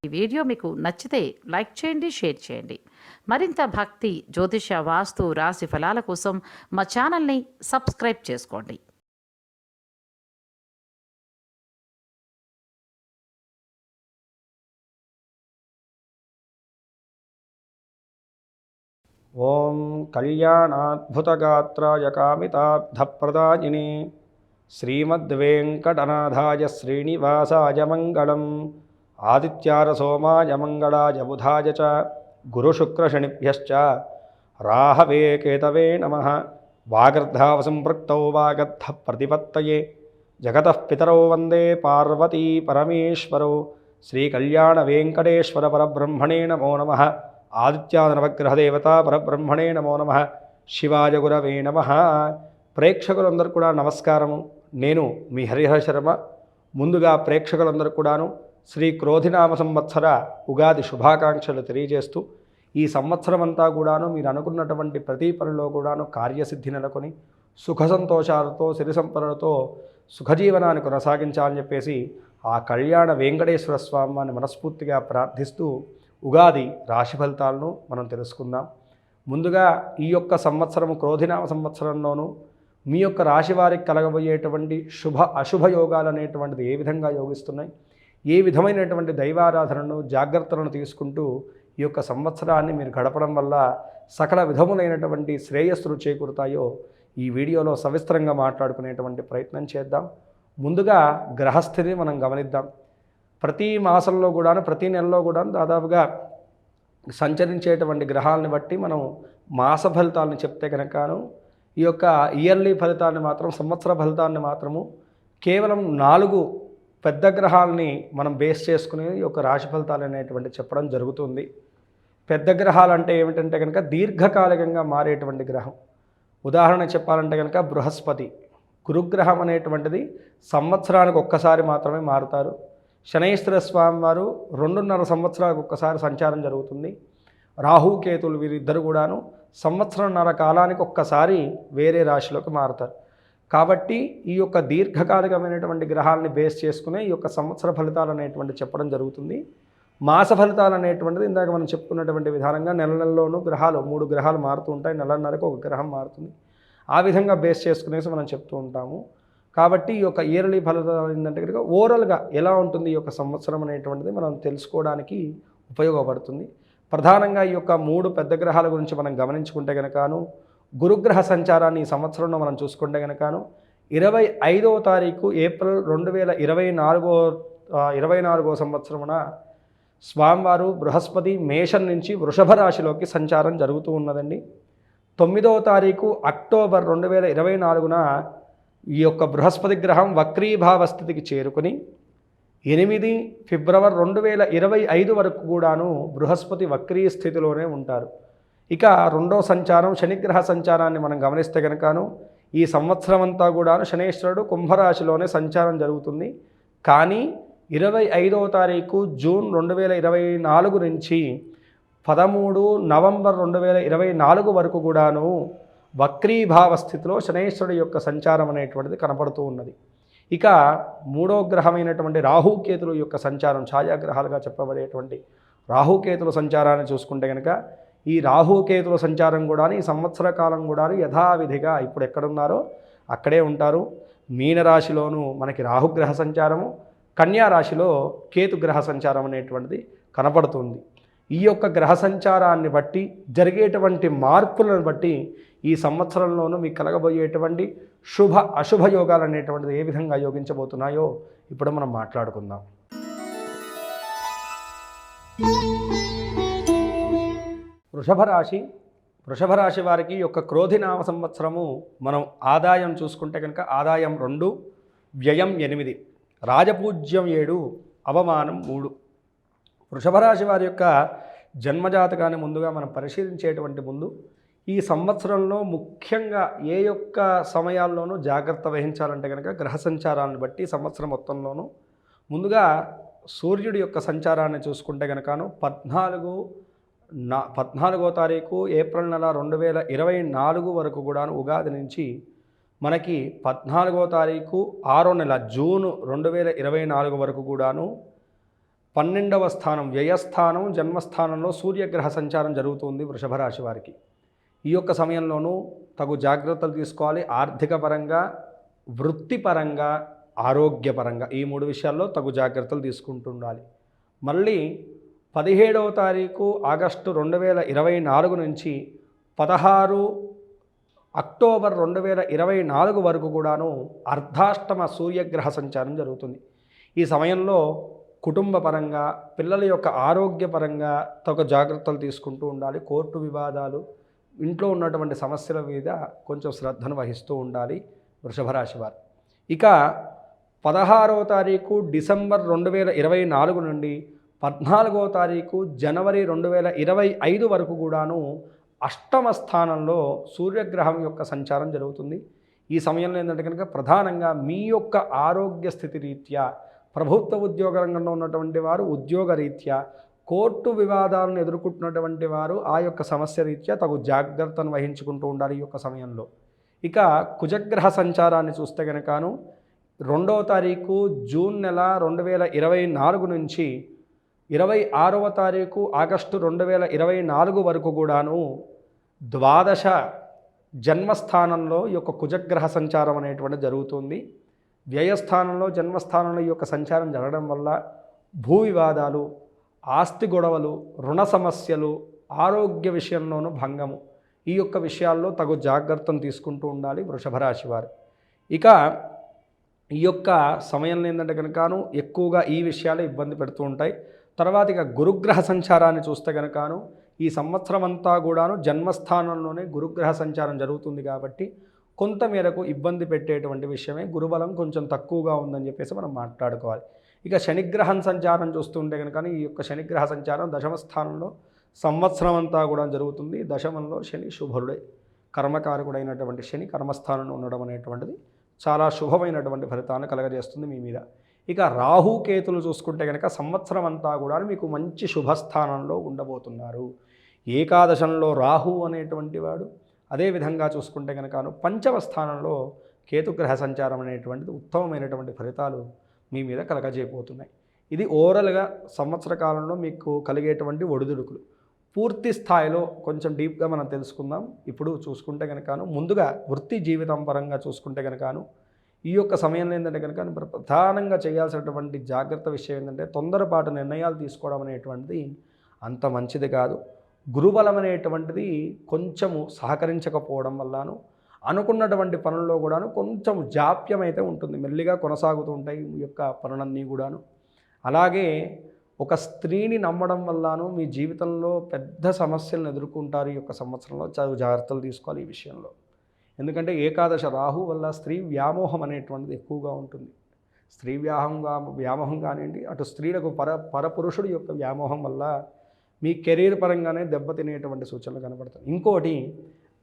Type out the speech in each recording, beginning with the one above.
ఈ వీడియో మీకు నచ్చితే లైక్ చేయండి, షేర్ చేయండి. మరింత భక్తి, జ్యోతిష, వాస్తు, రాశి ఫలాల కోసం మా ఛానల్ని సబ్స్క్రైబ్ చేసుకోండి. ఓం కళ్యాణాద్భుతగాత్రాయ కామితార్థప్రదాయిని శ్రీమద్వేంకటనాథాయ శ్రీనివాసాయ మంగళం. ఆదిత్యాయ సోమాయ మంగళాయ బుధాయ చ గురుశుక్రశనిభ్యశ్చ రాహవే కేతవే నమః. వాగర్ధావసంపృక్తౌ వాగర్ధ ప్రతిపత్తయే జగతః పితరౌ వందే పార్వతీ పరమేశ్వరౌ. శ్రీకళ్యాణ వెంకటేశ్వర పరబ్రహ్మణే నమో నమః. ఆదిత్యానవగ్రహదేవతా పరబ్రహ్మణే నమో నమః. శివాయ గురవే నమః. ప్రేక్షకులందరూ కూడా నమస్కారము. నేను మీ హరిహర శర్మ. ముందుగా ప్రేక్షకులందరూ కూడాను శ్రీ క్రోధినామ సంవత్సర ఉగాది శుభాకాంక్షలు తెలియజేస్తూ, ఈ సంవత్సరం అంతా కూడాను మీరు అనుకున్నటువంటి ప్రతి పనిలో కూడాను కార్యసిద్ధి నెలకొని సుఖ సంతోషాలతో సిరి సంపదలతో సుఖజీవనాన్ని కొనసాగించాలని చెప్పేసి ఆ కళ్యాణ వెంకటేశ్వర స్వామిని మనస్ఫూర్తిగా ప్రార్థిస్తూ ఉగాది రాశి ఫలితాలను మనం తెలుసుకుందాం. ముందుగా ఈ యొక్క సంవత్సరము క్రోధినామ సంవత్సరంలోనూ మీ యొక్క రాశి వారికి కలగబోయేటువంటి శుభ అశుభ యోగాలు అనేటువంటిది ఏ విధంగా యోగిస్తున్నాయి, ఏ విధమైనటువంటి దైవారాధనను జాగ్రత్తలను తీసుకుంటూ ఈ యొక్క సంవత్సరాన్ని మీరు గడపడం వల్ల సకల విధములైనటువంటి శ్రేయస్సులు చేకూరుతాయో ఈ వీడియోలో సవిస్తరంగా మాట్లాడుకునేటువంటి ప్రయత్నం చేద్దాం. ముందుగా గ్రహస్థితిని మనం గమనిద్దాం. ప్రతి మాసంలో కూడాను ప్రతి నెలలో కూడా దాదాపుగా సంచరించేటువంటి గ్రహాలను బట్టి మనం మాస ఫలితాలను చెప్తే కనుకను ఈ యొక్క ఇయర్లీ ఫలితాన్ని మాత్రం, సంవత్సర ఫలితాన్ని మాత్రము కేవలం 4 పెద్ద గ్రహాలని మనం బేస్ చేసుకుని ఈ యొక్క రాశి ఫలితాలు అనేటువంటి చెప్పడం జరుగుతుంది. పెద్ద గ్రహాలు అంటే ఏమిటంటే కనుక దీర్ఘకాలికంగా మారేటువంటి గ్రహం. ఉదాహరణ చెప్పాలంటే కనుక బృహస్పతి, గురుగ్రహం అనేటువంటిది సంవత్సరానికి ఒక్కసారి మాత్రమే మారుతారు. శనైశ్వర స్వామి వారు 2.5 సంవత్సరాలకు ఒక్కసారి సంచారం జరుగుతుంది. రాహుకేతులు వీరిద్దరు కూడాను సంవత్సరంన్నర కాలానికి ఒక్కసారి వేరే రాశిలోకి మారుతారు. కాబట్టి ఈ యొక్క దీర్ఘకాలికమైనటువంటి గ్రహాలని బేస్ చేసుకునే ఈ యొక్క సంవత్సర ఫలితాలు అనేటువంటి చెప్పడం జరుగుతుంది. మాస ఫలితాలు అనేటువంటిది ఇందాక మనం చెప్పుకున్నటువంటి విధానంగా నెల నెలలోనూ గ్రహాలు 3 గ్రహాలు మారుతూ ఉంటాయి, నెలన్నరకు ఒక గ్రహం మారుతుంది. ఆ విధంగా బేస్ చేసుకునేసి మనం చెప్తూ ఉంటాము. కాబట్టి ఈ యొక్క ఇయర్లీ ఫలితాలు ఏంటంటే కనుక ఓవరాల్గా ఎలా ఉంటుంది ఈ యొక్క సంవత్సరం అనేటువంటిది మనం తెలుసుకోవడానికి ఉపయోగపడుతుంది. ప్రధానంగా ఈ యొక్క 3 పెద్ద గ్రహాల గురించి మనం గమనించుకుంటే కనుకను గురుగ్రహ సంచారాన్ని ఈ సంవత్సరంలో మనం చూసుకుంటే కనుకను 25వ తారీఖు ఏప్రిల్ 2024 సంవత్సరమున స్వామివారు బృహస్పతి మేషం నుంచి వృషభ రాశిలోకి సంచారం జరుగుతూ ఉన్నదండి. 9వ తారీఖు అక్టోబర్ 2024న ఈ యొక్క బృహస్పతి గ్రహం వక్రీభావ స్థితికి చేరుకుని 8 ఫిబ్రవరి 2025 వరకు కూడాను బృహస్పతి వక్రీ స్థితిలోనే ఉంటారు. ఇక రెండో సంచారం శనిగ్రహ సంచారాన్ని మనం గమనిస్తే కనుకను ఈ సంవత్సరం అంతా కూడాను శనేశ్వరుడు కుంభరాశిలోనే సంచారం జరుగుతుంది. కానీ 25వ తారీఖు జూన్ 2024 నుంచి 13 నవంబర్ 2024 వరకు కూడాను వక్రీభావ స్థితిలో శనేశ్వరుడు యొక్క సంచారం అనేటువంటిది కనపడుతూ ఉన్నది. ఇక 3వ గ్రహమైనటువంటి రాహుకేతుల యొక్క సంచారం, ఛాయాగ్రహాలుగా చెప్పబడేటువంటి రాహుకేతుల సంచారాన్ని చూసుకుంటే కనుక ఈ రాహుకేతుల సంచారం కూడా ఈ సంవత్సర కాలం కూడా యథావిధిగా ఇప్పుడు ఎక్కడున్నారో అక్కడే ఉంటారు. మీనరాశిలోనూ మనకి రాహుగ్రహ సంచారము, కన్యా రాశిలో కేతుగ్రహ సంచారం అనేటువంటిది కనపడుతుంది. ఈ యొక్క గ్రహ సంచారాన్ని బట్టి జరిగేటువంటి మార్పులను బట్టి ఈ సంవత్సరంలోనూ మీకు కలగబోయేటువంటి శుభ అశుభ యోగాలు అనేటువంటిది ఏ విధంగా యోగించబోతున్నాయో ఇప్పుడు మనం మాట్లాడుకుందాం. వృషభ రాశి వారికి యొక్క క్రోధినామ సంవత్సరము మనం ఆదాయం చూసుకుంటే కనుక ఆదాయం 2, వ్యయం 8, రాజపూజ్యం 7, అవమానం 3. వృషభ రాశి వారి యొక్క జన్మజాతకాన్ని ముందుగా మనం పరిశీలించేటువంటి ముందు ఈ సంవత్సరంలో ముఖ్యంగా ఏ యొక్క సమయాల్లోనూ జాగ్రత్త వహించాలంటే కనుక గ్రహ సంచారాన్ని బట్టి సంవత్సరం మొత్తంలోనూ ముందుగా సూర్యుడి యొక్క సంచారాన్ని చూసుకుంటే కనుకను 14వ తారీఖు ఏప్రిల్ నెల 2024 వరకు కూడాను ఉగాది నుంచి మనకి 14వ తారీఖు 6వ నెల జూన్ 2024 వరకు కూడాను 12వ స్థానం వ్యయస్థానం జన్మస్థానంలో సూర్యగ్రహ సంచారం జరుగుతుంది వృషభ రాశి వారికి. ఈ యొక్క సమయంలోనూ తగు జాగ్రత్తలు తీసుకోవాలి. ఆర్థిక పరంగా, వృత్తిపరంగా, ఆరోగ్యపరంగా ఈ 3 విషయాల్లో తగు జాగ్రత్తలు తీసుకుంటూ ఉండాలి. మళ్ళీ 17వ తారీఖు ఆగస్టు 2024 నుంచి 16 అక్టోబర్ 2024 వరకు కూడాను అర్ధాష్టమ సూర్యగ్రహ సంచారం జరుగుతుంది. ఈ సమయంలో కుటుంబ పరంగా, పిల్లల యొక్క ఆరోగ్యపరంగా తగు జాగ్రత్తలు తీసుకుంటూ ఉండాలి. కోర్టు వివాదాలు, ఇంట్లో ఉన్నటువంటి సమస్యల మీద కొంచెం శ్రద్ధను వహిస్తూ ఉండాలి వృషభ రాశి వారు. ఇక 16వ తారీఖు డిసెంబర్ 2024 నుండి 14వ తారీఖు జనవరి 2025 వరకు కూడాను అష్టమ స్థానంలో సూర్యగ్రహం యొక్క సంచారం జరుగుతుంది. ఈ సమయంలో ఏంటంటే కనుక ప్రధానంగా మీ యొక్క ఆరోగ్య స్థితి రీత్యా, ప్రభుత్వ ఉద్యోగ రంగంలో ఉన్నటువంటి వారు ఉద్యోగ రీత్యా, కోర్టు వివాదాలను ఎదుర్కొంటున్నటువంటి వారు ఆ యొక్క సమస్య రీత్యా తగు జాగ్రత్తను వహించుకుంటూ ఉండాలి ఈ యొక్క సమయంలో. ఇక కుజగ్రహ సంచారాన్ని చూస్తే కనుకను 2వ తారీఖు జూన్ నెల 2024 నుంచి 26వ తారీఖు ఆగస్టు 2024 వరకు కూడాను ద్వాదశ జన్మస్థానంలో ఈ యొక్క కుజగ్రహ సంచారం అనేటువంటిది జరుగుతుంది. వ్యయస్థానంలో జన్మస్థానంలో ఈ యొక్క సంచారం జరగడం వల్ల భూ వివాదాలు, ఆస్తి గొడవలు, రుణ సమస్యలు, ఆరోగ్య విషయంలోనూ భంగము, ఈ యొక్క విషయాల్లో తగు జాగ్రత్తను తీసుకుంటూ ఉండాలి వృషభ రాశి వారు. ఇక ఈ యొక్క సమయంలో ఏంటంటే కనుకను ఎక్కువగా ఈ విషయాలు ఇబ్బంది పెడుతూ ఉంటాయి. తర్వాత ఇక గురుగ్రహ సంచారాన్ని చూస్తే కనుకను ఈ సంవత్సరం అంతా కూడాను జన్మస్థానంలోనే గురుగ్రహ సంచారం జరుగుతుంది కాబట్టి కొంత మేరకు ఇబ్బంది పెట్టేటువంటి విషయమే. గురుబలం కొంచెం తక్కువగా ఉందని చెప్పేసి మనం మాట్లాడుకోవాలి. ఇక శనిగ్రహం సంచారం చూస్తుంటే కనుక ఈ యొక్క శనిగ్రహ సంచారం దశమ స్థానంలో సంవత్సరం అంతా కూడా జరుగుతుంది. దశమంలో శని శుభరుడే, కర్మకారకుడైనటువంటి శని కర్మస్థానంలో ఉండడం అనేటువంటిది చాలా శుభమైనటువంటి ఫలితాన్ని కలగజేస్తుంది మీ మీద. ఇక రాహు కేతులు చూసుకుంటే కనుక సంవత్సరం అంతా కూడా మీకు మంచి శుభస్థానంలో ఉండబోతున్నారు. ఏకాదశంలో రాహు అనేటువంటి వాడు, అదేవిధంగా చూసుకుంటే కనుక పంచమ స్థానంలో కేతుగ్రహ సంచారం అనేటువంటిది ఉత్తమమైనటువంటి ఫలితాలు మీ మీద కలగజేయబోతున్నాయి. ఇది ఓవరాల్గా సంవత్సర కాలంలో మీకు కలిగేటువంటి ఒడిదుడుకులు. పూర్తి స్థాయిలో కొంచెం డీప్గా మనం తెలుసుకుందాం. ఇప్పుడు చూసుకుంటే కనుకను ముందుగా వృత్తి జీవితం పరంగా చూసుకుంటే కనుకను ఈ యొక్క సమయంలో ఏంటంటే కనుక ప్రధానంగా చేయాల్సినటువంటి జాగ్రత్త విషయం ఏంటంటే తొందరపాటు నిర్ణయాలు తీసుకోవడం అనేటువంటిది అంత మంచిది కాదు. గురుబలం అనేటువంటిది కొంచెము సహకరించకపోవడం వల్లను అనుకున్నటువంటి పనుల్లో కూడాను కొంచెం జాప్యం అయితే ఉంటుంది. మెల్లిగా కొనసాగుతూ ఉంటాయి ఈ యొక్క పనులన్నీ కూడాను. అలాగే ఒక స్త్రీని నమ్మడం వల్లను మీ జీవితంలో పెద్ద సమస్యలను ఎదుర్కొంటారు. ఈ యొక్క సంవత్సరంలో జాగ్రత్తలు తీసుకోవాలి ఈ విషయంలో. ఎందుకంటే ఏకాదశ రాహు వల్ల స్త్రీ వ్యామోహం అనేటువంటిది ఎక్కువగా ఉంటుంది. స్త్రీ వ్యామోహం కానివ్వండి, అటు స్త్రీలకు పరపురుషుడి యొక్క వ్యామోహం వల్ల మీ కెరీర్ పరంగానే దెబ్బతినేటువంటి సూచనలు కనబడుతున్నాయి. ఇంకోటి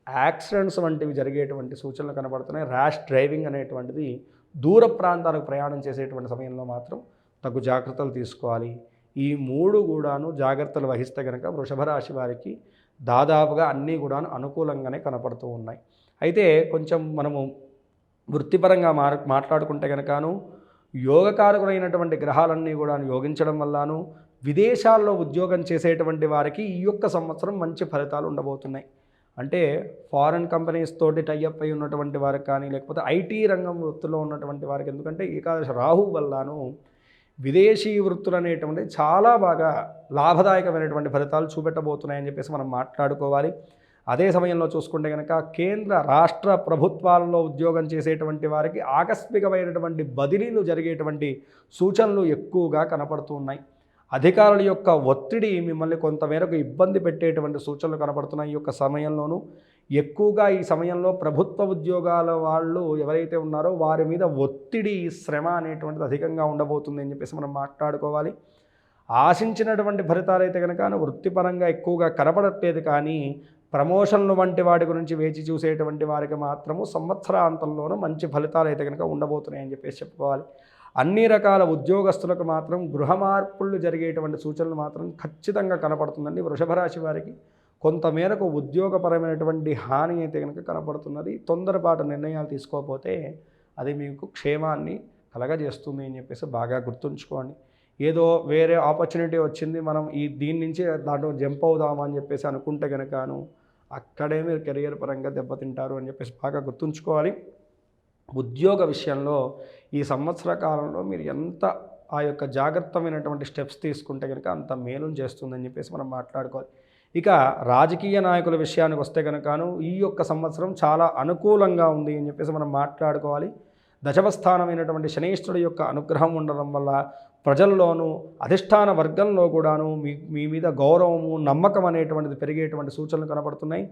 యాక్సిడెంట్స్ వంటివి జరిగేటువంటి సూచనలు కనబడుతున్నాయి. ర్యాష్ డ్రైవింగ్ అనేటువంటిది దూర ప్రాంతాలకు ప్రయాణం చేసేటువంటి సమయంలో మాత్రం తగు జాగ్రత్తలు తీసుకోవాలి. ఈ 3 కూడాను జాగ్రత్తలు వహిస్తే కనుక వృషభ రాశి వారికి దాదాపుగా అన్నీ కూడాను అనుకూలంగానే కనపడుతూ ఉన్నాయి. అయితే కొంచెం మనము వృత్తిపరంగా మాట్లాడుకుంటే కనుకను యోగకారకులైనటువంటి గ్రహాలన్నీ కూడా యోగించడం వల్లను విదేశాల్లో ఉద్యోగం చేసేటువంటి వారికి ఈ యొక్క సంవత్సరం మంచి ఫలితాలు ఉండబోతున్నాయి. అంటే ఫారెన్ కంపెనీస్ తోటి టైఅప్ అయి ఉన్నటువంటి వారికి కానీ, లేకపోతే ఐటీ రంగం వృత్తిలో ఉన్నటువంటి వారికి, ఎందుకంటే ఏకాదశ రాహు వల్లను విదేశీ వృత్తులు అనేటువంటిది చాలా బాగా లాభదాయకమైనటువంటి ఫలితాలు చూపెట్టబోతున్నాయని చెప్పేసి మనం మాట్లాడుకోవాలి. అదే సమయంలో చూసుకుంటే కనుక కేంద్ర రాష్ట్ర ప్రభుత్వాలలో ఉద్యోగం చేసేటువంటి వారికి ఆకస్మికమైనటువంటి బదిలీలు జరిగేటువంటి సూచనలు ఎక్కువగా కనపడుతూ ఉన్నాయి. అధికారుల యొక్క ఒత్తిడి మిమ్మల్ని కొంతమేరకు ఇబ్బంది పెట్టేటువంటి సూచనలు కనపడుతున్నాయి. ఈ యొక్క సమయంలోనూ ఎక్కువగా ఈ సమయంలో ప్రభుత్వ ఉద్యోగాల వాళ్ళు ఎవరైతే ఉన్నారో వారి మీద ఒత్తిడి, శ్రమ అనేటువంటిది అధికంగా ఉండబోతుంది అని చెప్పేసి మనం మాట్లాడుకోవాలి. ఆశించినటువంటి ఫలితాలు అయితే కనుక వృత్తిపరంగా ఎక్కువగా కనపడట్లేదు, కానీ ప్రమోషన్లు వంటి వాటి గురించి వేచి చూసేటువంటి వారికి మాత్రము సంవత్సరాంతంలోనూ మంచి ఫలితాలు అయితే కనుక ఉండబోతున్నాయని చెప్పేసి చెప్పుకోవాలి. అన్ని రకాల ఉద్యోగస్తులకు మాత్రం గృహ మార్పులు జరిగేటువంటి సూచనలు మాత్రం ఖచ్చితంగా కనపడుతుందండి. వృషభ రాశి వారికి కొంతమేరకు ఉద్యోగపరమైనటువంటి హాని అయితే కనుక కనపడుతున్నది. తొందరపాటు నిర్ణయాలు తీసుకోకపోతే అది మీకు క్షేమాన్ని కలగజేస్తుంది అని చెప్పేసి బాగా గుర్తుంచుకోండి. ఏదో వేరే ఆపర్చునిటీ వచ్చింది, మనం దీని నుంచి దాంట్లో జంప్ అవుదామా అని చెప్పేసి అనుకుంటే కనుకను అక్కడే మీరు కెరియర్ పరంగా దెబ్బతింటారు అని చెప్పేసి బాగా గుర్తుంచుకోవాలి. ఉద్యోగ విషయంలో ఈ సంవత్సర కాలంలో మీరు ఎంత ఆ యొక్క జాగ్రత్తమైనటువంటి స్టెప్స్ తీసుకుంటే కనుక అంత మేలును చేస్తుందని చెప్పేసి మనం మాట్లాడుకోవాలి. ఇక రాజకీయ నాయకుల విషయానికి వస్తే కనుకను ఈ యొక్క సంవత్సరం చాలా అనుకూలంగా ఉంది అని చెప్పేసి మనం మాట్లాడుకోవాలి. దశమస్థానమైనటువంటి శనీశ్వరుడి యొక్క అనుగ్రహం ఉండడం వల్ల ప్రజల్లోనూ అధిష్టాన వర్గంలో కూడాను మీ మీద గౌరవము నమ్మకం అనేటువంటిది పెరిగేటువంటి సూచనలు కనబడుతున్నాయి.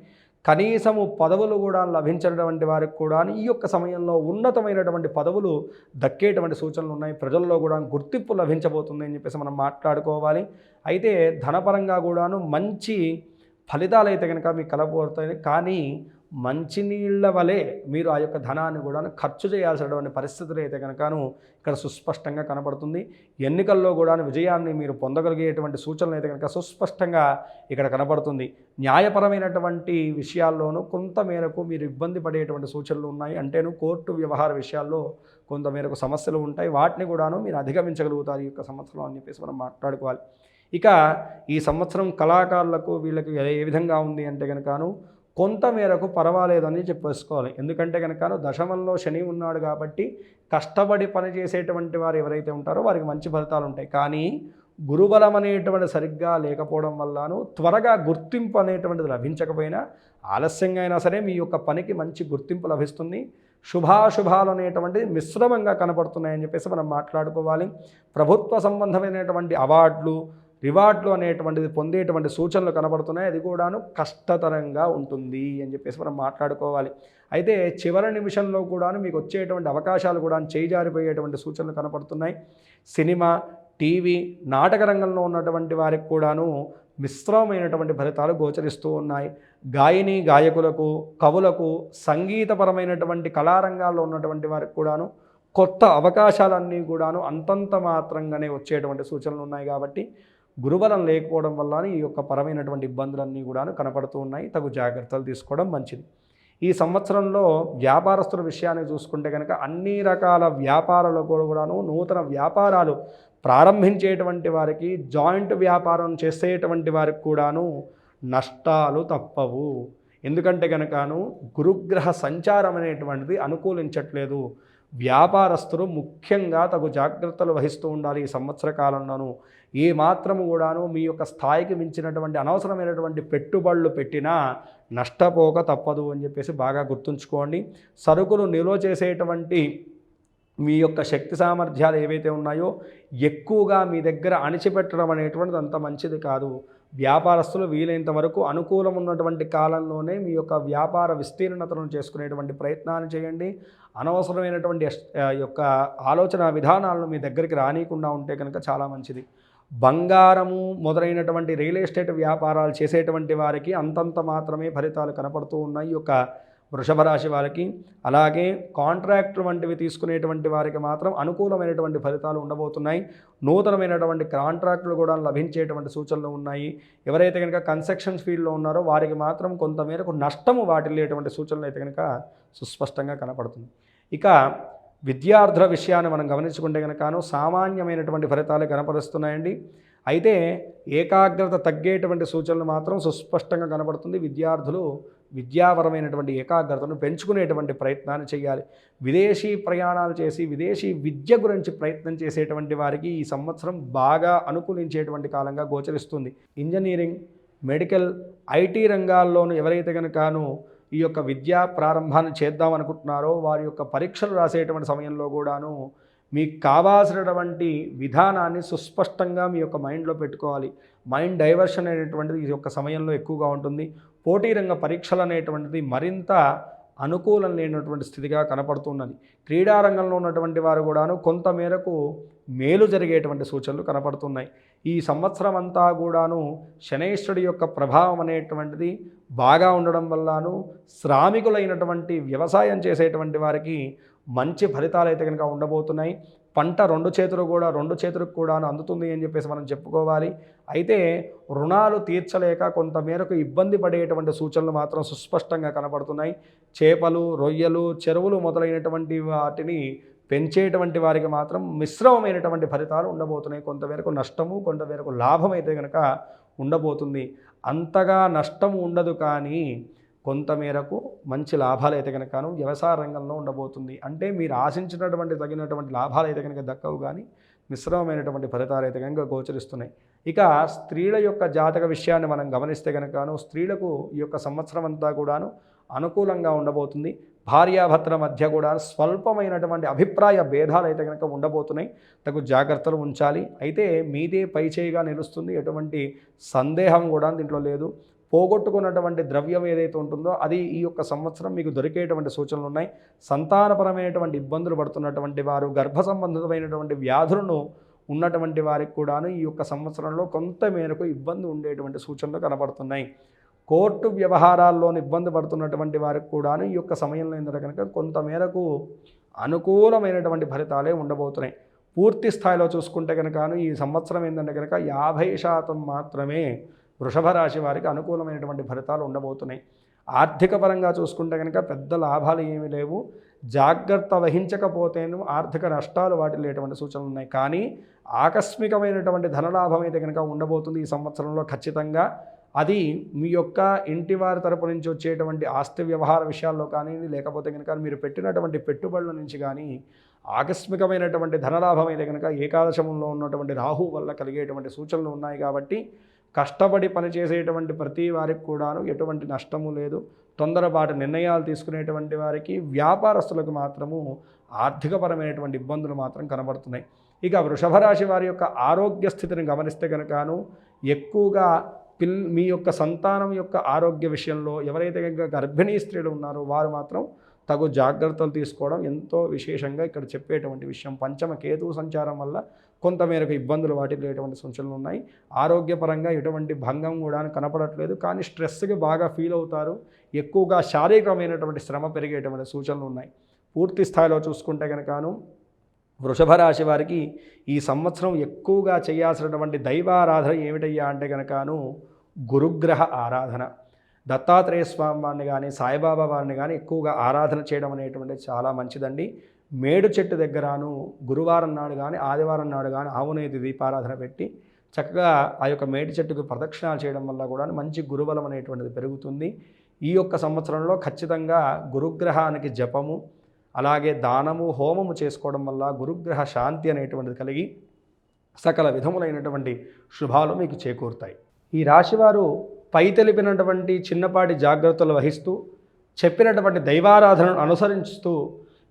కనీసము పదవులు కూడా లభించినటువంటి వారికి కూడా ఈ యొక్క సమయంలో ఉన్నతమైనటువంటి పదవులు దక్కేటువంటి సూచనలు ఉన్నాయి. ప్రజల్లో కూడా గుర్తింపు లభించబోతుంది అని చెప్పేసి మనం మాట్లాడుకోవాలి. అయితే ధనపరంగా కూడాను మంచి ఫలితాలు అయితే కనుక మీకు కలబోతాయి. కానీ మంచినీళ్ళ వలె మీరు ఆ యొక్క ధనాన్ని కూడా ఖర్చు చేయాల్సినటువంటి పరిస్థితులు అయితే కనుకను ఇక్కడ సుస్పష్టంగా కనబడుతుంది. ఎన్నికల్లో కూడా విజయాన్ని మీరు పొందగలిగేటువంటి సూచనలు అయితే కనుక సుస్పష్టంగా ఇక్కడ కనబడుతుంది. న్యాయపరమైనటువంటి విషయాల్లోనూ కొంత మేరకు మీరు ఇబ్బంది పడేటువంటి సూచనలు ఉన్నాయి. అంటేను కోర్టు వ్యవహార విషయాల్లో కొంత మేరకు సమస్యలు ఉంటాయి. వాటిని కూడాను మీరు అధిగమించగలుగుతారు ఈ యొక్క సంవత్సరం అని చెప్పేసి మనం మాట్లాడుకోవాలి. ఇక ఈ సంవత్సరం కళాకారులకు వీళ్ళకి ఏ విధంగా ఉంది అంటే కనుకను కొంత మేరకు పర్వాలేదని చెప్పేసుకోవాలి. ఎందుకంటే కనుక దశమంలో శని ఉన్నాడు కాబట్టి కష్టపడి పనిచేసేటువంటి వారు ఎవరైతే ఉంటారో వారికి మంచి ఫలితాలు ఉంటాయి. కానీ గురుబలం అనేటువంటి సరిగ్గా లేకపోవడం వల్లను త్వరగా గుర్తింపు అనేటువంటిది లభించకపోయినా ఆలస్యంగా అయినా సరే మీ యొక్క పనికి మంచి గుర్తింపు లభిస్తుంది. శుభాశుభాలు అనేటువంటిది మిశ్రమంగా కనపడుతున్నాయని చెప్పేసి మనం మాట్లాడుకోవాలి. ప్రభుత్వ సంబంధమైనటువంటి అవార్డులు రివార్డులు అనేటువంటిది పొందేటువంటి సూచనలు కనబడుతున్నాయి. అది కూడాను కష్టతరంగా ఉంటుంది అని చెప్పేసి మనం మాట్లాడుకోవాలి. అయితే చివరి నిమిషంలో కూడాను మీకు వచ్చేటువంటి అవకాశాలు కూడా చేజారిపోయేటువంటి సూచనలు కనపడుతున్నాయి. సినిమా, టీవీ, నాటక రంగంలో ఉన్నటువంటి వారికి కూడాను మిశ్రమమైనటువంటి ఫలితాలు గోచరిస్తూ ఉన్నాయి. గాయని గాయకులకు, కవులకు, సంగీతపరమైనటువంటి కళారంగాల్లో ఉన్నటువంటి వారికి కూడాను కొత్త అవకాశాలన్నీ కూడాను అంతంత మాత్రంగానే వచ్చేటువంటి సూచనలు ఉన్నాయి. కాబట్టి గురుబలం లేకపోవడం వల్ల ఈ యొక్క పరమైనటువంటి ఇబ్బందులన్నీ కూడాను కనపడుతూ ఉన్నాయి. తగు జాగ్రత్తలు తీసుకోవడం మంచిది. ఈ సంవత్సరంలో వ్యాపారస్తుల విషయాన్ని చూసుకుంటే కనుక అన్ని రకాల వ్యాపారాలకు కూడాను నూతన వ్యాపారాలు ప్రారంభించేటువంటి వారికి, జాయింట్ వ్యాపారం చేసేటువంటి వారికి కూడాను నష్టాలు తప్పవు. ఎందుకంటే కనుకను గురుగ్రహ సంచారం అనేటువంటిది అనుకూలించట్లేదు. వ్యాపారస్తులు ముఖ్యంగా తగు జాగ్రత్తలు వహిస్తూ ఉండాలి. ఈ సంవత్సర కాలంలోనూ ఏ మాత్రము కూడాను మీ యొక్క స్థాయికి మించినటువంటి అనవసరమైనటువంటి పెట్టుబడులు పెట్టినా నష్టపోక తప్పదు అని చెప్పేసి బాగా గుర్తుంచుకోండి. సరుకులు నిల్వ చేసేటువంటి మీ యొక్క శక్తి సామర్థ్యాలు ఏవైతే ఉన్నాయో ఎక్కువగా మీ దగ్గర అణిచిపెట్టడం అనేటువంటిది అంత మంచిది కాదు. వ్యాపారస్తులు వీలైనంత వరకు అనుకూలం ఉన్నటువంటి కాలంలోనే మీ యొక్క వ్యాపార విస్తీర్ణతను చేసుకునేటువంటి ప్రయత్నాలు చేయండి. అనవసరమైనటువంటి యొక్క ఆలోచన విధానాలను మీ దగ్గరికి రానియకుండా ఉంటే కనుక చాలా మంచిది. బంగారము మొదలైనటువంటి రియల్ ఎస్టేట్ వ్యాపారాలు చేసేటువంటి వారికి అంతంత మాత్రమే ఫలితాలు కనపడుతూ ఉన్నాయి ఈ యొక్క వృషభ రాశి వారికి. అలాగే కాంట్రాక్టులు వంటివి తీసుకునేటువంటి వారికి మాత్రం అనుకూలమైనటువంటి ఫలితాలు ఉండబోతున్నాయి. నూతనమైనటువంటి కాంట్రాక్టులు కూడా లభించేటువంటి సూచనలు ఉన్నాయి. ఎవరైతే కనుక కన్స్ట్రక్షన్స్ ఫీల్డ్లో ఉన్నారో వారికి మాత్రం కొంతమేరకు నష్టము వాటిల్లేటువంటి సూచనలు అయితే కనుక సుస్పష్టంగా కనపడుతుంది. ఇక విద్యార్థుల విషయాన్ని మనం గమనించుకుంటే కనుకను సామాన్యమైనటువంటి ఫలితాలు కనపరుస్తున్నాయండి. అయితే ఏకాగ్రత తగ్గేటువంటి సూచనలు మాత్రం సుస్పష్టంగా కనబడుతుంది. విద్యార్థులు విద్యాపరమైనటువంటి ఏకాగ్రతను పెంచుకునేటువంటి ప్రయత్నాన్ని చేయాలి. విదేశీ ప్రయాణాలు చేసి విదేశీ విద్య గురించి ప్రయత్నం చేసేటువంటి వారికి ఈ సంవత్సరం బాగా అనుకూలించేటువంటి కాలంగా గోచరిస్తుంది. ఇంజనీరింగ్, మెడికల్, ఐటీ రంగాల్లోనూ ఎవరైతే కనుకను ఈ యొక్క విద్యా ప్రారంభాన్ని చేద్దామనుకుంటున్నారో వారి యొక్క పరీక్షలు రాసేటువంటి సమయంలో కూడాను మీకు కావాల్సినటువంటి విధానాన్ని సుస్పష్టంగా మీ యొక్క మైండ్లో పెట్టుకోవాలి. మైండ్ డైవర్షన్ అనేటువంటిది ఈ యొక్క సమయంలో ఎక్కువగా ఉంటుంది. పోటీ రంగ పరీక్షలు అనేటువంటిది మరింత అనుకూలం లేనటువంటి స్థితిగా కనపడుతున్నది. క్రీడారంగంలో ఉన్నటువంటి వారు కూడాను కొంత మేరకు మేలు జరిగేటువంటి సూచనలు కనపడుతున్నాయి. ఈ సంవత్సరం అంతా కూడాను శనైశ్వరుడి యొక్క ప్రభావం అనేటువంటిది బాగా ఉండడం వల్లను శ్రామికులైనటువంటి వ్యవసాయం చేసేటువంటి వారికి మంచి ఫలితాలు అయితే కనుక ఉండబోతున్నాయి. పంట రెండు చేతులకు కూడా అందుతుంది అని చెప్పేసి మనం చెప్పుకోవాలి. అయితే రుణాలు తీర్చలేక కొంతమేరకు ఇబ్బంది పడేటువంటి సూచనలు మాత్రం సుస్పష్టంగా కనబడుతున్నాయి. చేపలు, రొయ్యలు, చెరువులు మొదలైనటువంటి వాటిని పెంచేటువంటి వారికి మాత్రం మిశ్రమమైనటువంటి ఫలితాలు ఉండబోతున్నాయి. కొంతమేరకు నష్టము, కొంతమేరకు లాభం అయితే కనుక ఉండబోతుంది. అంతగా నష్టం ఉండదు, కానీ కొంతమేరకు మంచి లాభాలు అయితే కనుకను వ్యవసాయ రంగంలో ఉండబోతుంది. అంటే మీరు ఆశించినటువంటి తగినటువంటి లాభాలు అయితే కనుక దక్కవు, కానీ మిశ్రమమైనటువంటి ఫలితాలు అయితే కనుక గోచరిస్తున్నాయి. ఇక స్త్రీల యొక్క జాతక విషయాన్ని మనం గమనిస్తే కనుకను స్త్రీలకు ఈ యొక్క సంవత్సరం అంతా కూడాను అనుకూలంగా ఉండబోతుంది. భార్యాభర్తల మధ్య కూడా స్వల్పమైనటువంటి అభిప్రాయ భేదాలు అయితే కనుక ఉండబోతున్నాయి. తగు జాగ్రత్తలు ఉంచాలి. అయితే మీదే పైచేయిగా నిలుస్తుంది, ఎటువంటి సందేహం కూడా దీంట్లో లేదు. పోగొట్టుకున్నటువంటి ద్రవ్యం ఏదైతే ఉంటుందో అది ఈ యొక్క సంవత్సరం మీకు దొరికేటువంటి సూచనలు ఉన్నాయి. సంతానపరమైనటువంటి ఇబ్బందులు పడుతున్నటువంటి వారు, గర్భ సంబంధితమైనటువంటి వ్యాధులను ఉన్నటువంటి వారికి కూడాను ఈ యొక్క సంవత్సరంలో కొంత మేరకు ఇబ్బంది ఉండేటువంటి సూచనలు కనబడుతున్నాయి. కోర్టు వ్యవహారాల్లో ఇబ్బంది పడుతున్నటువంటి వారికి కూడాను ఈ యొక్క సమయంలో ఏంటంటే కనుక కొంతమేరకు అనుకూలమైనటువంటి ఫలితాలే ఉండబోతున్నాయి. పూర్తి స్థాయిలో చూసుకుంటే కనుక ఈ సంవత్సరం ఏంటంటే కనుక 50% మాత్రమే వృషభ రాశి వారికి అనుకూలమైనటువంటి ఫలితాలు ఉండబోతున్నాయి. ఆర్థిక పరంగా చూసుకుంటే కనుక పెద్ద లాభాలు ఏమీ లేవు. జాగ్రత్త వహించకపోతేను ఆర్థిక నష్టాలు వాటిల్లేటువంటి సూచనలు ఉన్నాయి. కానీ ఆకస్మికమైనటువంటి ధనలాభం అయితే కనుక ఉండబోతుంది ఈ సంవత్సరంలో ఖచ్చితంగా. అది మీ యొక్క ఇంటి వారి తరపు నుంచి వచ్చేటువంటి ఆస్తి వ్యవహార విషయాల్లో కానీ, లేకపోతే కనుక మీరు పెట్టినటువంటి పెట్టుబడుల నుంచి కానీ ఆకస్మికమైనటువంటి ధనలాభం అయితే కనుక ఏకాదశంలో ఉన్నటువంటి రాహు వల్ల కలిగేటువంటి సూచనలు ఉన్నాయి. కాబట్టి కష్టపడి పనిచేసేటువంటి ప్రతి వారికి కూడాను ఎటువంటి నష్టము లేదు. తొందరపాటు నిర్ణయాలు తీసుకునేటువంటి వారికి, వ్యాపారస్తులకు మాత్రము ఆర్థికపరమైనటువంటి ఇబ్బందులు మాత్రం కనబడుతున్నాయి. ఇక వృషభ రాశి వారి యొక్క ఆరోగ్య స్థితిని గమనిస్తే కనుకను ఎక్కువగా మీ యొక్క సంతానం యొక్క ఆరోగ్య విషయంలో ఎవరైతే కనుక గర్భిణీ స్త్రీలు ఉన్నారో వారు మాత్రం తగు జాగ్రత్తలు తీసుకోవడం ఎంతో విశేషంగా ఇక్కడ చెప్పేటువంటి విషయం. పంచమ కేతు సంచారం వల్ల కొంతమేరకు ఇబ్బందులు వాటిల్లేటువంటి సూచనలు ఉన్నాయి. ఆరోగ్యపరంగా ఎటువంటి భంగం కూడా కనపడట్లేదు, కానీ స్ట్రెస్కి బాగా ఫీల్ అవుతారు. ఎక్కువగా శారీరకమైనటువంటి శ్రమ పెరిగేటువంటి సూచనలు ఉన్నాయి. పూర్తి స్థాయిలో చూసుకుంటే కనుకను వృషభ రాశి వారికి ఈ సంవత్సరం ఎక్కువగా చేయాల్సినటువంటి దైవారాధన ఏమిటయ్యా అంటే కనుకను గురుగ్రహ ఆరాధన. దత్తాత్రేయ స్వామి వారిని కానీ, సాయిబాబా వారిని కానీ ఎక్కువగా ఆరాధన చేయడం అనేటువంటిది చాలా మంచిదండి. మేడు చెట్టు దగ్గరను గురువారం నాడు కానీ, ఆదివారం నాడు కానీ ఆవునేతి దీపారాధన పెట్టి చక్కగా ఆ యొక్క మేడి చెట్టుకు ప్రదక్షిణాలు చేయడం వల్ల కూడా మంచి గురుబలం అనేటువంటిది పెరుగుతుంది. ఈ యొక్క సంవత్సరంలో ఖచ్చితంగా గురుగ్రహానికి జపము, అలాగే దానము, హోమము చేసుకోవడం వల్ల గురుగ్రహ శాంతి అనేటువంటిది కలిగి సకల విధములైనటువంటి శుభాలు మీకు చేకూరుతాయి. ఈ రాశివారు పై తెలిపినటువంటి చిన్నపాటి జాగ్రత్తలు వహిస్తూ చెప్పినటువంటి దైవారాధనను అనుసరిస్తూ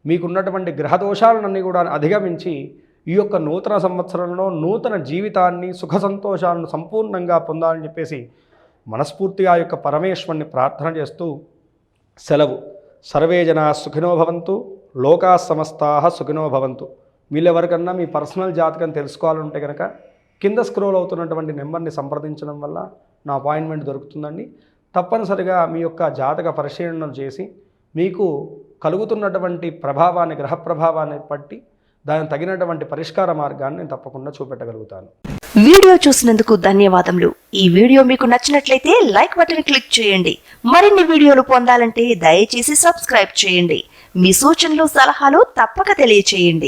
మీకున్నటువంటి గ్రహదోషాలన్నీ కూడా అధిగమించి ఈ యొక్క నూతన సంవత్సరంలో నూతన జీవితాన్ని, సుఖ సంతోషాలను సంపూర్ణంగా పొందాలని చెప్పేసి మనస్ఫూర్తిగా ఆ యొక్క పరమేశ్వరుని ప్రార్థన చేస్తూ సెలవు. సర్వే జనా సుఖినో భవంతు, లోకా సమస్తాః సుఖినో భవంతు. వీళ్ళెవరికన్నా మీ పర్సనల్ జాతకం తెలుసుకోవాలంటే కనుక కింద స్క్రోల్ అవుతున్నటువంటి నెంబర్ని సంప్రదించడం వల్ల నా అపాయింట్మెంట్ దొరుకుతుందండి. తప్పనిసరిగా మీ యొక్క జాతక పరిశీలన చేసి మీకు కలుగుతున్నటువంటి ప్రభావాన్ని, గ్రహ ప్రభావాన్ని బట్టి దానికి తగినటువంటి పరిష్కార మార్గాన్ని నేను తప్పకుండా చూపెట్టగలుగుతాను. వీడియో చూసినందుకు ధన్యవాదములు. ఈ వీడియో మీకు నచ్చినట్లయితే లైక్ బటన్ క్లిక్ చేయండి. మరిన్ని వీడియోలు పొందాలంటే దయచేసి సబ్స్క్రైబ్ చేయండి. మీ సూచనలు, సలహాలు తప్పక తెలియచేయండి.